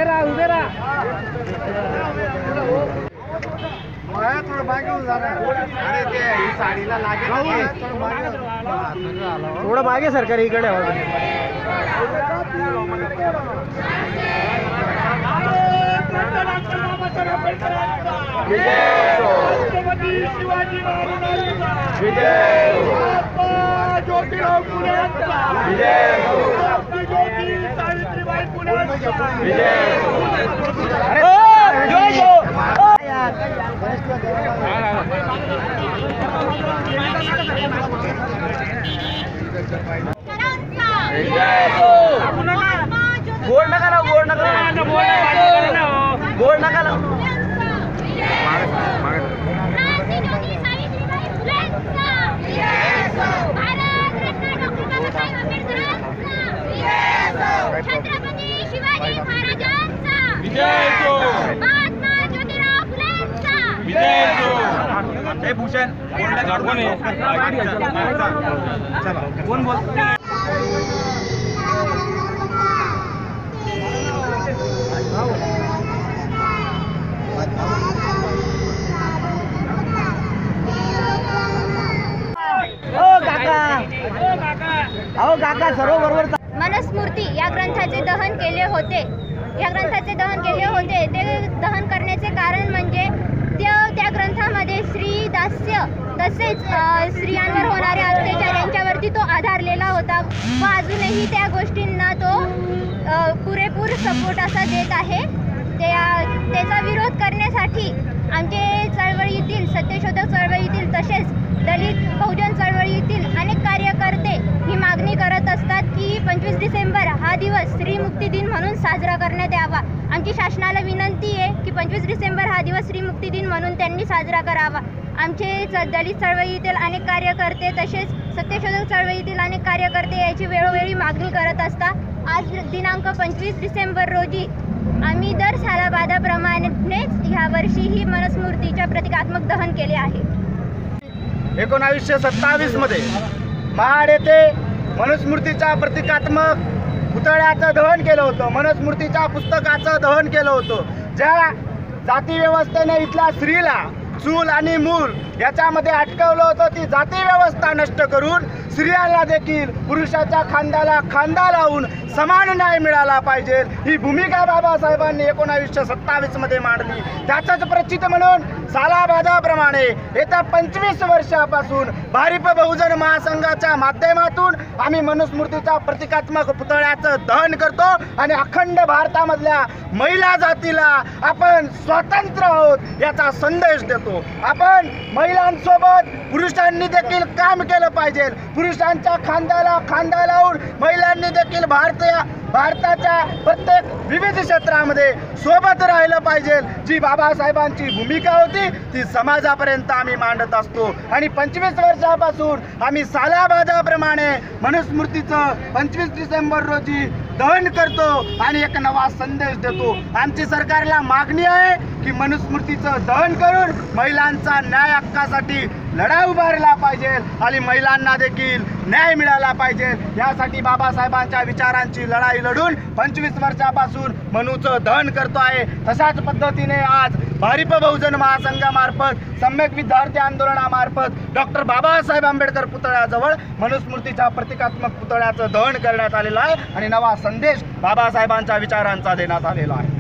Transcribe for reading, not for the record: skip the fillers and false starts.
उभे राहा उभे राहा. थोडं मागे सरकारी इकडे शिवाजी महाराज ज्योतिराव फुले सावित्रीबाई फुले गोड नका ना गोड नका गोड नका ना छत्रपती शिवाजी महाराजांचा महात्मा ज्योतिराव फुलेंचा भूषण कोण बोल काका सर्व बरोबर. मनुस्मृती या ग्रंथाचे दहन केले होते. ते दहन करण्याचे कारण म्हणजे त्या ग्रंथामध्ये स्त्री दास्य तसेच स्त्रियांवर होणारे अत्याचार यांच्यावरती तो आधारलेला होता व अजूनही त्या गोष्टींना तो पुरेपूर सपोर्ट असा देत आहे. त्याचा विरोध करण्यासाठी आमचे चळवळीतील सत्यशोधक चळवळीतील तसेच दलित बहुजन चळवळीतील अनेक कार्यकर्ते ही मागणी करत असतात की 25 डिसेंबर हा दिवस स्त्री मुक्ती दिन म्हणून साजरा करण्यात यावा. आमची शासनाला विनंती आहे की 25 डिसेंबर हा दिवस स्त्री मुक्ती दिन म्हणून त्यांनी साजरा करावा. आमचे दलित चळवळीतील अनेक कार्यकर्ते तसेच सत्यशोधक चळवळीतील अनेक कार्यकर्ते याची वेळोवेळी मागणी करत असतात. आज दिनांक 25 डिसेंबर रोजी आम्ही दर सालाबादाप्रमाणेच ह्यावर्षीही मनुस्मृतीच्या प्रतिकात्मक दहन केले आहे. 1927 मध्ये महाड येथे मनुस्मृतीच्या प्रतिकात्मक पुतळ्याचं दहन केलं होतं. मनुस्मृतीच्या पुस्तकाचं दहन केलं होतं. ज्या जाती व्यवस्थेने इथल्या स्त्रीला चूल आणि मूल याच्यामध्ये अटकवलं होतं, ती जाती व्यवस्था नष्ट करून स्त्रियांना देखील पुरुषाच्या खांद्याला खांदा लावून समान न्याय मिळाला पाहिजे ही भूमिका बाबासाहेबांनी 1927 मध्ये मांडली. त्याचंच प्रचित म्हणून सालाबादाप्रमाणे येत्या 25 वर्षापासून भारिप बहुजन महासंघाच्या माध्यमातून आम्ही मनुस्मृतीच्या प्रतिकात्मक पुतळ्याचं दहन करतो आणि अखंड भारतामधल्या महिला जातीला आपण स्वतंत्र आहोत याचा संदेश देतो. आपण महिलांसोबत पुरुषांनी देखील काम केलं पाहिजे. पुरुषांच्या खांद्याला खांदा लावून महिलांनी देखील भारताच्या प्रत्येक विविध क्षेत्रामध्ये सोबत राहिलं पाहिजे. जी बाबासाहेबांची भूमिका होती ती समाजापर्यंत आम्ही मांडत असतो आणि 25 वर्षापासून आम्ही सालाबादाप्रमाणे मनुस्मृतीचं 25 डिसेंबर रोजी दहन करतो आणि एक नवा संदेश देतो. आमची सरकारला मागणी आहे की मनुस्मृतीचं दहन करून महिलांचा न्याय हक्कासाठी लढा उभारला पाहिजे आणि महिलांना देखील न्याय मिळाला पाहिजे. यासाठी बाबासाहेबांच्या विचारांची लढाई लढून 25 वर्षापासून मनूचं दहन करतो आहे. तशाच पद्धतीने आज भारिप बहुजन महासंघामार्फत सम्यक विद्यार्थी आंदोलनामार्फत डॉक्टर बाबासाहेब आंबेडकर पुतळ्याजवळ मनुस्मृतीच्या प्रतिकात्मक पुतळ्याचं दहन करण्यात आलेलं आहे आणि नवा संदेश बाबासाहेबांच्या विचारांचा देण्यात आलेला आहे.